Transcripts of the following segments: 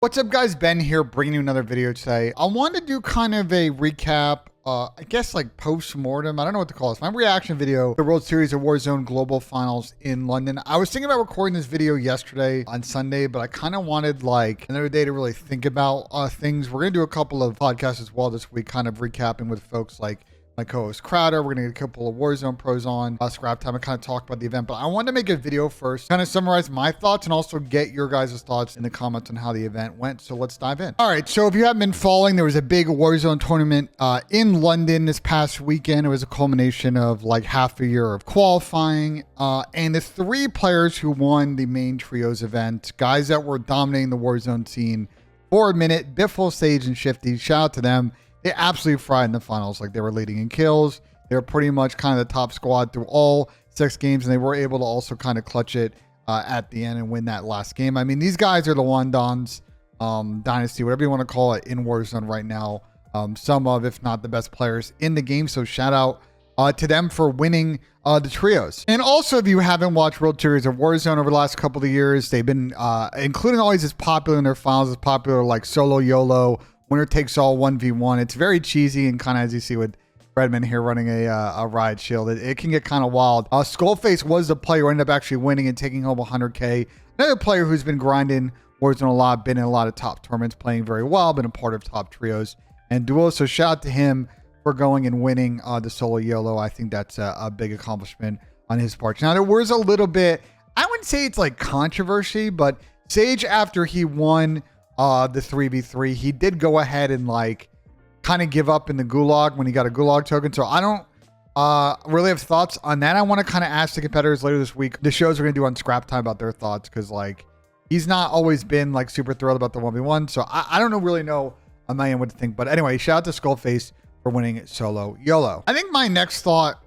What's up, guys? Ben here, bringing you another video today. I wanted to do kind of a recap, I guess like post-mortem. I don't know what to call this. My reaction video to the World Series of Warzone Global Finals in London. I was thinking about recording this video yesterday on Sunday, but I kind of wanted like another day to really think about things. We're going to do a couple of podcasts as well this week, kind of recapping with folks like my co-host Crowder. We're going to get a couple of Warzone pros on Scrap Time and kind of talk about the event. But I wanted to make a video first, kind of summarize my thoughts and also get your guys' thoughts in the comments on how the event went. So let's dive in. All right. So if you haven't been following, there was a big Warzone tournament in London this past weekend. It was a culmination of like half a year of qualifying. And the three players who won the main trios event, guys that were dominating the Warzone scene for a minute, Biffle, Sage, and Shifty. Shout out to them. They absolutely fried in the finals. Like, they were leading in kills. They were pretty much kind of the top squad through all 6 games, and they were able to also kind of clutch it at the end and win that last game. I mean, these guys are the Wandons dynasty, whatever you want to call it, in Warzone right now. Some of, if not the best players in the game. So shout out to them for winning the trios. And also, if you haven't watched World Series of Warzone over the last couple of years, they've been including always as popular in their finals as popular like solo YOLO, winner takes all 1v1. It's very cheesy and kind of, as you see with Redmond here running a riot shield, it can get kind of wild. Skullface was the player who ended up actually winning and taking home 100K. Another player who's been grinding Warzone a lot, been in a lot of top tournaments, playing very well, been a part of top trios and duos. So shout out to him for going and winning the solo YOLO. I think that's a big accomplishment on his part. Now, there was a little bit, I wouldn't say it's like controversy, but Sage, after he won the 3v3, he did go ahead and like kind of give up in the gulag when he got a gulag token. So I don't really have thoughts on that. I want to kind of ask the competitors later this week, the shows we're gonna do on Scrap Time, about their thoughts, because like he's not always been like super thrilled about the 1v1. So I don't really know on my end what to think. But anyway, shout out to Skullface for winning solo YOLO. I think my next thought,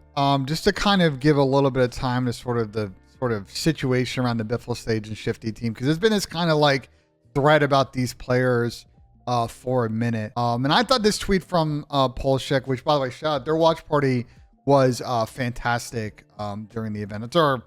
just to kind of give a little bit of time to sort of situation around the Biffle, Sage, and Shifty team, because there's been this kind of like thread about these players for a minute. And I thought this tweet from Repullze, which, by the way, shout out, their watch party was fantastic during the event. It's our,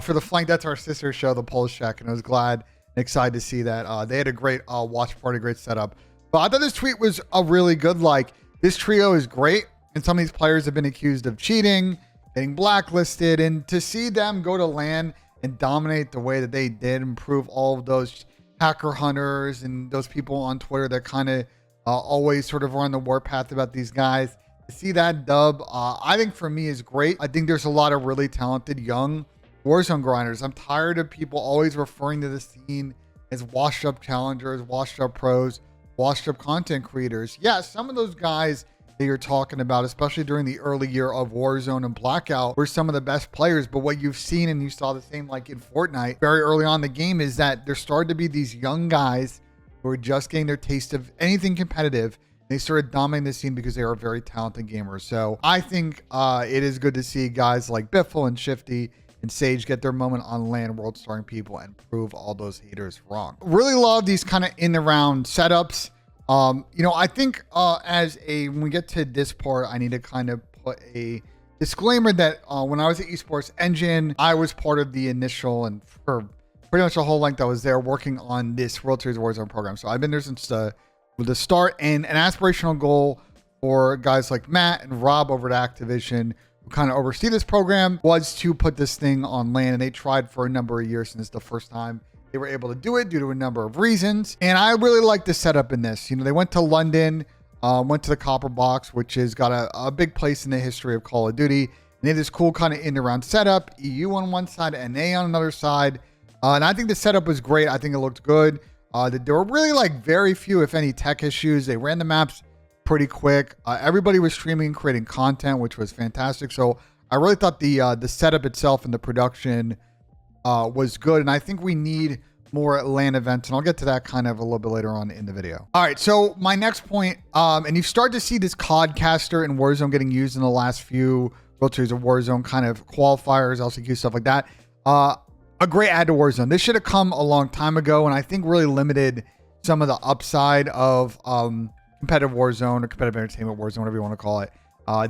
for the flank, that's our sister show, the Repullze, and I was glad and excited to see that. They had a great watch party, great setup. But I thought this tweet was a really good, like, this trio is great, and some of these players have been accused of cheating, getting blacklisted, and to see them go to LAN and dominate the way that they did, improve all of those hacker hunters and those people on Twitter that kind of always sort of are on the warpath about these guys. To see that dub, I think for me is great. I think there's a lot of really talented young Warzone grinders. I'm tired of people always referring to the scene as washed up challengers, washed up pros, washed up content creators. Yeah, some of those guys that you're talking about, especially during the early year of Warzone and Blackout, were some of the best players. But what you've seen, and you saw the same like in Fortnite very early on in the game, is that there started to be these young guys who are just getting their taste of anything competitive. They started dominating the scene because they are very talented gamers. So I think it is good to see guys like Biffle and Shifty and Sage get their moment on LAN, world starring people, and prove all those haters wrong. Really love these kind of in the round setups. You know, I think when we get to this part, I need to kind of put a disclaimer that when I was at Esports Engine, I was part of the initial, and for pretty much the whole length I was there working on this World Series of Warzone program. So I've been there since the start, and an aspirational goal for guys like Matt and Rob over at Activision, who kind of oversee this program, was to put this thing on LAN, and they tried for a number of years, and it's the first time they were able to do it due to a number of reasons. And I really like the setup in this. You know, they went to London, went to the Copper Box, which has got a big place in the history of Call of Duty. And they had this cool kind of in-around setup, EU on one side, NA on another side. And I think the setup was great. I think it looked good. There were really like very few, if any, tech issues. They ran the maps pretty quick. Everybody was streaming and creating content, which was fantastic. So I really thought the setup itself and the production was good, and I think we need more LAN events, and I'll get to that kind of a little bit later on in the video. All right, so my next point, and you've started to see this Codcaster in Warzone getting used in the last few World Series of Warzone kind of qualifiers, LCQ, stuff like that. A great add to Warzone. This should have come a long time ago, and I think really limited some of the upside of competitive Warzone or competitive entertainment Warzone, whatever you want to call it.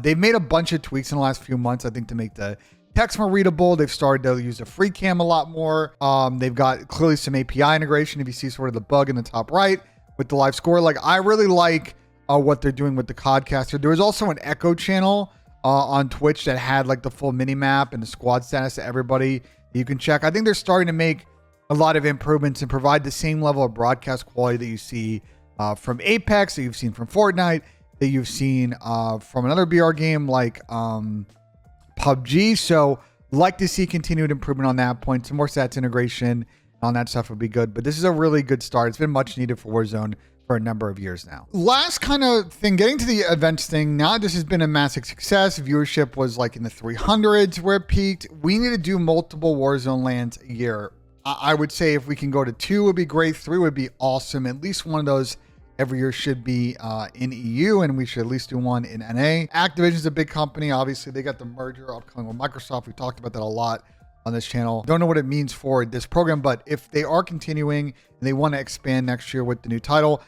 They've made a bunch of tweaks in the last few months, I think, to make the text more readable. They've started to use a free cam a lot more. They've got clearly some API integration. If you see sort of the bug in the top right with the live score, like I really like what they're doing with the Codcaster. There was also an Echo channel on Twitch that had like the full mini map and the squad status to everybody that you can check. I think they're starting to make a lot of improvements and provide the same level of broadcast quality that you see from Apex, that you've seen from Fortnite, that you've seen from another BR game like PUBG. So like to see continued improvement on that point. Some more stats integration on that stuff would be good, but this is a really good start. It's been much needed for Warzone for a number of years now. Last kind of thing, getting to the events thing. Now this has been a massive success. Viewership was like in the 300s where it peaked. We need to do multiple Warzone lands a year. I would say if we can go to 2 would be great. 3 would be awesome. At least one of those every year should be in EU, and we should at least do one in NA. Activision's a big company. Obviously, they got the merger upcoming with Microsoft. We talked about that a lot on this channel. Don't know what it means for this program, but if they are continuing and they want to expand next year with the new title,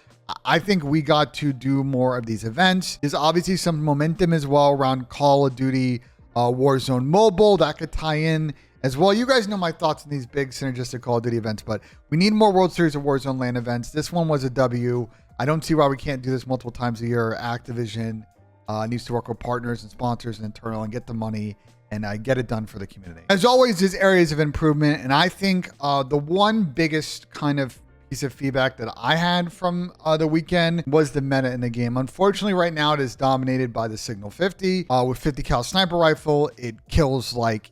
I think we got to do more of these events. There's obviously some momentum as well around Call of Duty Warzone Mobile that could tie in as well. You guys know my thoughts on these big synergistic Call of Duty events, but we need more World Series of Warzone LAN events. This one was a W. I don't see why we can't do this multiple times a year. Activision needs to work with partners and sponsors and internal and get the money and get it done for the community. As always, there's areas of improvement, and I think the one biggest kind of piece of feedback that I had from the weekend was the meta in the game. Unfortunately, right now it is dominated by the Signal 50 with 50 cal sniper rifle. It kills like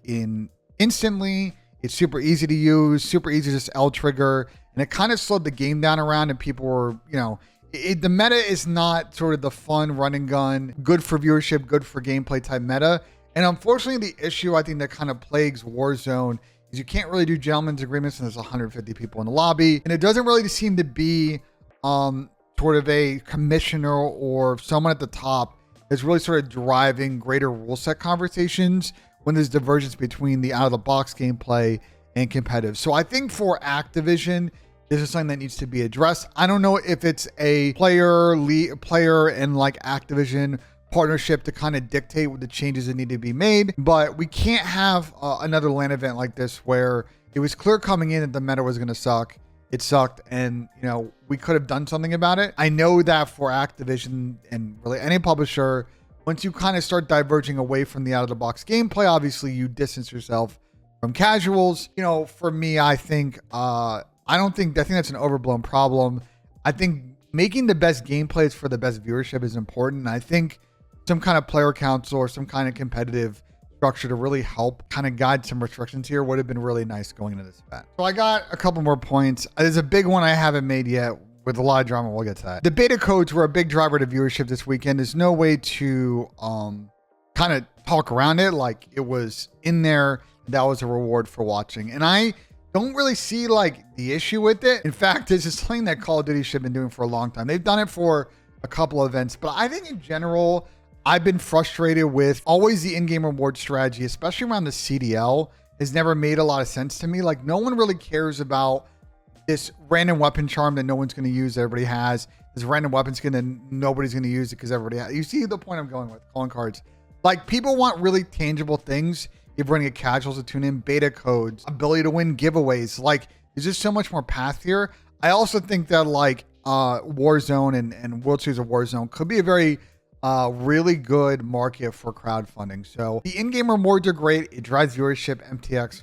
instantly. It's super easy to use, super easy to just L trigger, and it kind of slowed the game down around, and people were, you know, the meta is not sort of the fun run and gun, good for viewership, good for gameplay type meta. And unfortunately, the issue I think that kind of plagues Warzone is you can't really do gentlemen's agreements when there's 150 people in the lobby. And it doesn't really seem to be sort of a commissioner or someone at the top that's really sort of driving greater rule set conversations when there's divergence between the out-of-the-box gameplay and competitive. So I think for Activision, this is something that needs to be addressed. I don't know if it's a player and like Activision partnership to kind of dictate what the changes that need to be made, but we can't have another LAN event like this where it was clear coming in that the meta was going to suck. It sucked, and you know, we could have done something about it. I know that for Activision and really any publisher, once you kind of start diverging away from the out-of-the-box gameplay, obviously you distance yourself from casuals. You know, for me, I think I think that's an overblown problem. I think making the best gameplays for the best viewership is important. And I think some kind of player council or some kind of competitive structure to really help kind of guide some restrictions here would have been really nice going into this event. So I got a couple more points. There's a big one I haven't made yet with a lot of drama. We'll get to that. The beta codes were a big driver to viewership this weekend. There's no way to kind of talk around it. Like, it was in there. That was a reward for watching. And I don't really see like the issue with it. In fact, this is something that Call of Duty should have been doing for a long time. They've done it for a couple of events, but I think in general, I've been frustrated with always the in-game reward strategy, especially around the CDL, has never made a lot of sense to me. Like, no one really cares about this random weapon charm that no one's going to use, everybody has. This random weapon skin that nobody's going to use it because everybody has. You see the point I'm going with, calling cards. Like, people want really tangible things. If we're going to get casuals to tune in, beta codes, ability to win giveaways. Like, there's just so much more path here. I also think that like Warzone and World Series of Warzone could be a very really good market for crowdfunding. So the in-game rewards are great. It drives viewership, MTX.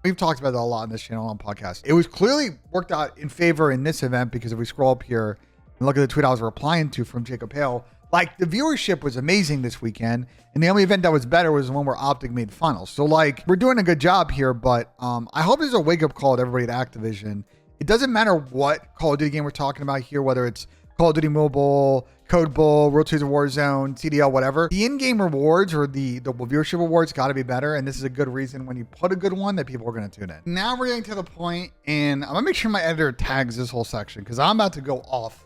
We've talked about that a lot on this channel on podcast. It was clearly worked out in favor in this event because if we scroll up here and look at the tweet I was replying to from Jacob Hale, like the viewership was amazing this weekend. And the only event that was better was the one where Optic made finals. So like, we're doing a good job here, but I hope there's a wake up call to everybody at Activision. It doesn't matter what Call of Duty game we're talking about here, whether it's Call of Duty Mobile, Code Bull, World Series of Warzone, CDL, whatever. The in-game rewards or the viewership rewards got to be better. And this is a good reason when you put a good one that people are going to tune in. Now we're getting to the point, and I'm going to make sure my editor tags this whole section because I'm about to go off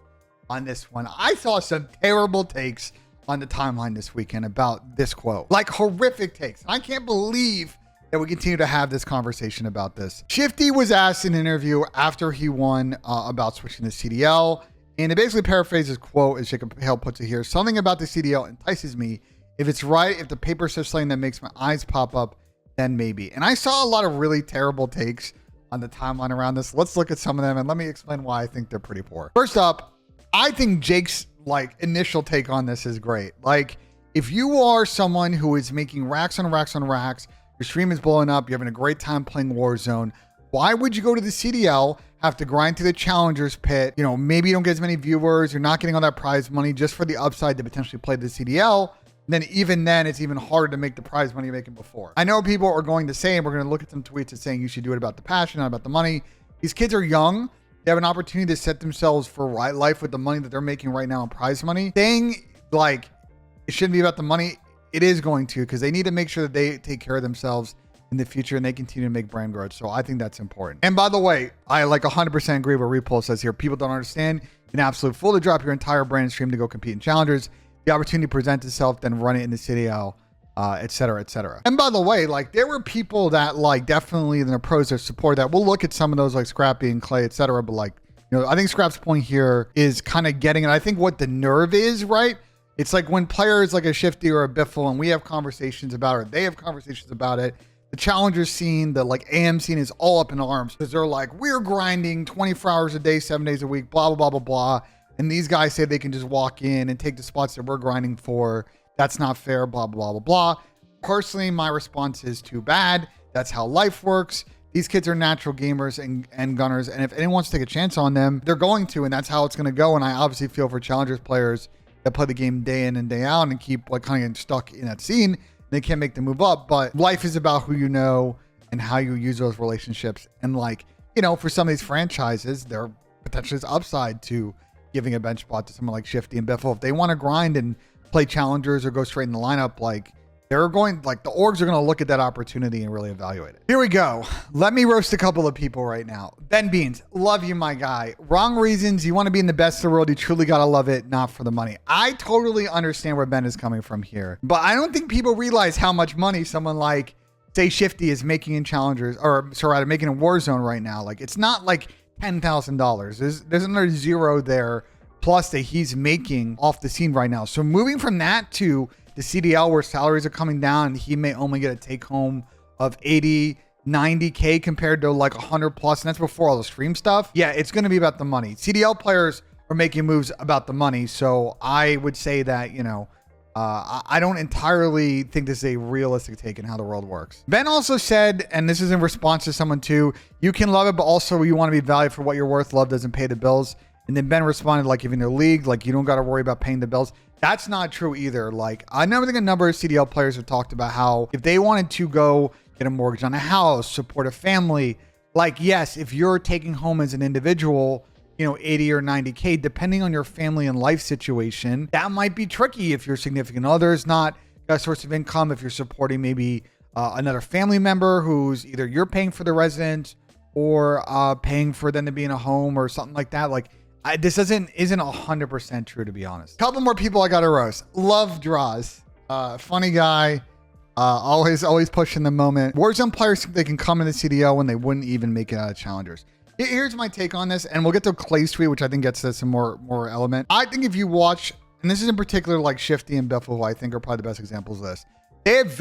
on this one. I saw some terrible takes on the timeline this weekend about this quote, like horrific takes. I can't believe that we continue to have this conversation about this. Shifty was asked in an interview after he won about switching to CDL. And it basically paraphrases his quote, as Jacob Hale puts it here. Something about the CDL entices me. If it's right, if the paper says something that makes my eyes pop up, then maybe. And I saw a lot of really terrible takes on the timeline around this. Let's look at some of them and let me explain why I think they're pretty poor. First up, I think Jake's like initial take on this is great. Like, if you are someone who is making racks on racks on racks, your stream is blowing up, you're having a great time playing Warzone, why would you go to the CDL, have to grind through the challengers pit? You know, maybe you don't get as many viewers, you're not getting all that prize money just for the upside to potentially play the CDL. Then even then, it's even harder to make the prize money you're making before. I know people are going to say, and we're going to look at some tweets and saying you should do it about the passion, not about the money. These kids are young. They have an opportunity to set themselves for life with the money that they're making right now in prize money. Saying like it shouldn't be about the money, it is going to, because they need to make sure that they take care of themselves in the future and they continue to make brand growth. So I think that's important. And by the way, I like 100% agree with what Repullze says here. People don't understand. An absolute fool to drop your entire brand and stream to go compete in challengers. The opportunity presents itself, then run it in the CDL, et cetera, et cetera. And by the way, like there were people that like definitely in the pros that support that. We'll look at some of those like Scrappy and Clay, et cetera. But like, you know, I think Scrap's point here is kind of getting it. I think what the nerve is, right? It's like when players like a Shifty or a Biffle and we have conversations about it, or they have conversations about it, the challenger scene, the like AM scene is all up in arms because they're like, we're grinding 24 hours a day, 7 days a week, blah, blah, blah, blah, blah. And these guys say they can just walk in and take the spots that we're grinding for. That's not fair, blah, blah, blah, blah. Personally, my response is too bad. That's how life works. These kids are natural gamers and gunners. And if anyone wants to take a chance on them, they're going to, and that's how it's going to go. And I obviously feel for challengers players that play the game day in and day out and keep like kind of getting stuck in that scene. They can't make the move up, but life is about who you know and how you use those relationships. And like, you know, for some of these franchises, there potentially is upside to giving a bench spot to someone like Shifty and Biffle. If they want to grind and play challengers or go straight in the lineup, like they're going, like the orgs are going to look at that opportunity and really evaluate it. Here we go. Let me roast a couple of people right now. Ben Beans, love you, my guy. Wrong reasons. You want to be in the best of the world. You truly got to love it, not for the money. I totally understand where Ben is coming from here, but I don't think people realize how much money someone like, say, Shifty is making in challengers, or sorry, making in Warzone right now. Like it's not like $10,000. There's another zero there, plus that he's making off the scene right now. So moving from that to the CDL where salaries are coming down and he may only get a take home of 80, 90K compared to like 100 plus. And that's before all the stream stuff. Yeah, it's going to be about the money. CDL players are making moves about the money. So I would say that, you know, I don't entirely think this is a realistic take in how the world works. Ben also said, and this is in response to someone too, you can love it, but also you want to be valued for what you're worth. Love doesn't pay the bills. And then Ben responded, like, if you're in the league, like you don't got to worry about paying the bills. That's not true either. Like I never think a number of CDL players have talked about how if they wanted to go get a mortgage on a house, support a family, like, yes, if you're taking home as an individual, you know, 80 or 90K, depending on your family and life situation, that might be tricky if your significant other is not a source of income, if you're supporting maybe another family member who's either you're paying for the residence or paying for them to be in a home or something like that. Like this isn't 100% true, to be honest. Couple more people I got to roast. Love Drazah. Funny guy. Always pushing the moment. Warzone players think they can come in the CDL when they wouldn't even make it out of challengers. Here's my take on this, and we'll get to Clay's tweet, which I think gets to some more element. I think if you watch, and this is in particular like Shifty and Biffle, who I think are probably the best examples of this, they have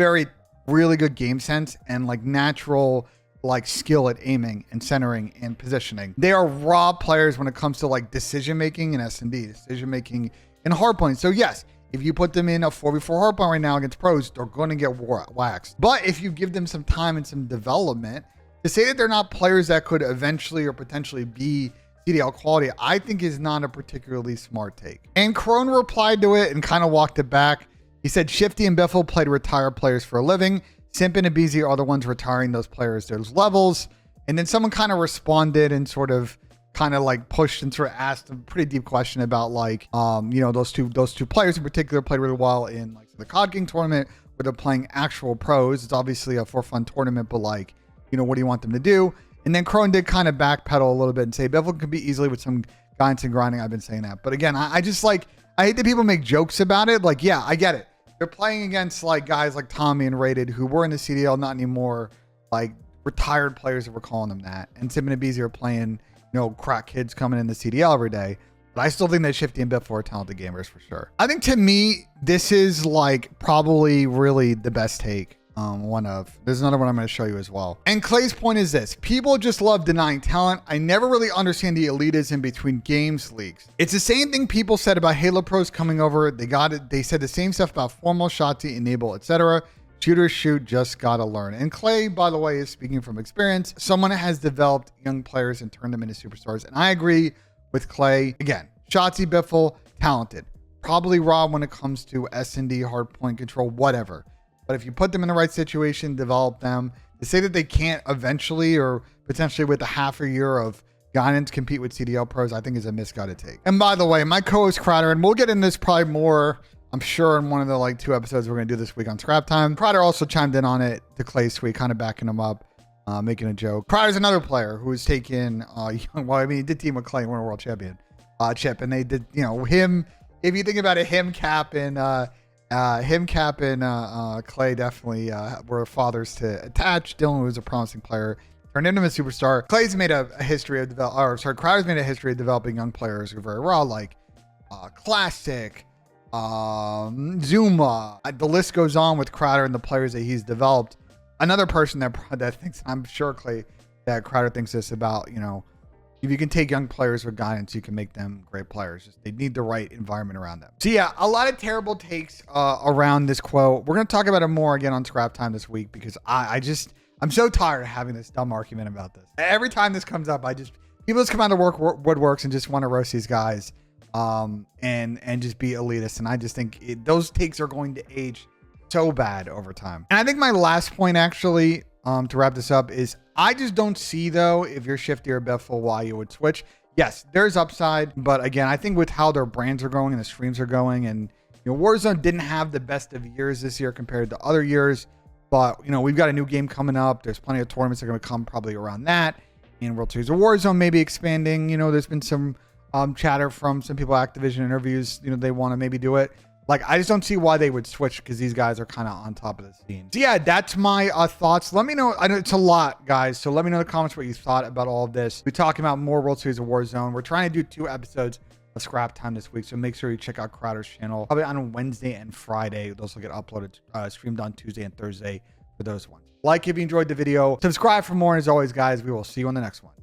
really good game sense and like natural like skill at aiming and centering and positioning. They are raw players when it comes to like decision making and S&D, decision making and hardpoint. So yes, if you put them in a 4v4 hardpoint right now against pros, they're going to get waxed. But if you give them some time and some development, to say that they're not players that could eventually or potentially be CDL quality, I think is not a particularly smart take. And Crone replied to it and kind of walked it back. He said, Shifty and Biffle played retired players for a living. Simp and Abizi are the ones retiring those players, those levels. And then someone kind of responded and sort of like pushed and sort of asked a pretty deep question about like, you know, those two players in particular played really well in like the COD King tournament where they're playing actual pros. It's obviously a for fun tournament, but like, you know, what do you want them to do? And then Crone did kind of backpedal a little bit and say Biffle could be easily with some guidance and grinding. I've been saying that. But again, I just like, I hate that people make jokes about it. Like, yeah, I get it. They're playing against like guys like Tommy and Rated who were in the CDL, not anymore, like retired players if we're calling them that. And Sim and Abizi are playing, you know, crack kids coming in the CDL every day. But I still think that Shifty and Biffle are talented gamers for sure. I think to me, this is like probably really the best take. There's another one I'm going to show you as well. And Clay's point is this: people just love denying talent. I never really understand the elitism between games leagues. It's the same thing people said about Halo pros coming over. They said the same stuff about formal, Shotzi, enable, etc. Shooters shoot, just gotta learn. And Clay, by the way, is speaking from experience. Someone has developed young players and turned them into superstars. And I agree with Clay. Again, Shotzi, Biffle, talented. Probably raw when it comes to S&D, hard point control, whatever. But if you put them in the right situation, develop them, to say that they can't eventually or potentially with a half a year of guidance compete with CDL pros, I think is a misguided take. And by the way, my co-host Crowder, and we'll get in this probably more, I'm sure, in one of the like 2 episodes we're going to do this week on Scrap Time. Crowder also chimed in on it to Clay's tweet, kind of backing him up, making a joke. Crowder's another player who was taken, he did team with Clay and won a world champion chip. And they did, him, if you think about it, him, Cap, and Clay definitely were fathers to attach. Dylan was a promising player, turned into a superstar. Clay's made a history of Crowder's made a history of developing young players who are very raw, like Classic, Zuma. The list goes on with Crowder and the players that he's developed. Another person that thinks, I'm sure Clay, that Crowder thinks this about, if you can take young players with guidance, you can make them great players. Just they need the right environment around them. So yeah, a lot of terrible takes around this quote. We're going to talk about it more again on Scrap Time this week, because I'm so tired of having this dumb argument about this. Every time this comes up, people just come out of woodworks and just want to roast these guys and just be elitist. And I just think those takes are going to age so bad over time. And I think my last point actually, to wrap this up, is I just don't see, though, if you're Shifty or Biffle, why you would switch. Yes, there's upside, but again, I think with how their brands are going and the streams are going, and Warzone didn't have the best of years this year compared to other years, but we've got a new game coming up. There's plenty of tournaments that are going to come probably around that, and World Series of Warzone maybe expanding. There's been some chatter from some people at Activision interviews. They want to maybe do it. Like, I just don't see why they would switch, because these guys are kind of on top of the scene. So yeah, that's my thoughts. Let me know. I know it's a lot, guys. So let me know in the comments what you thought about all of this. We're talking about more World Series of Warzone. We're trying to do 2 episodes of Scrap Time this week. So make sure you check out Crowder's channel. Probably on Wednesday and Friday. Those will get uploaded, streamed on Tuesday and Thursday for those ones. Like if you enjoyed the video. Subscribe for more. And as always, guys, we will see you on the next one.